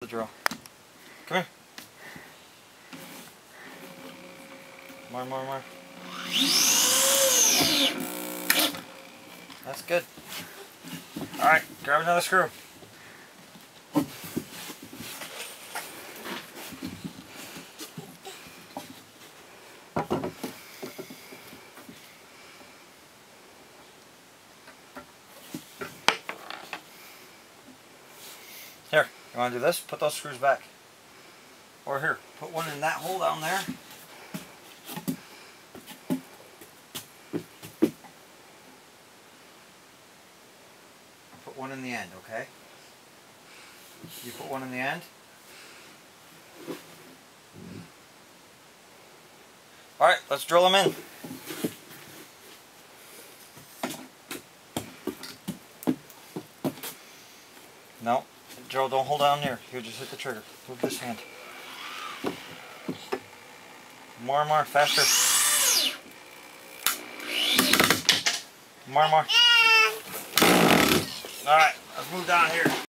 The drill. Come here. More. That's good. Alright, grab another screw. Here, you want to do this? Put those screws back. Or here, put one in that hole down there. Put one in the end, okay? You put one in the end. Alright, let's drill them in. No, Joe, don't hold down there. Here, just hit the trigger. Move this hand. More, faster. More. Alright, let's move down here.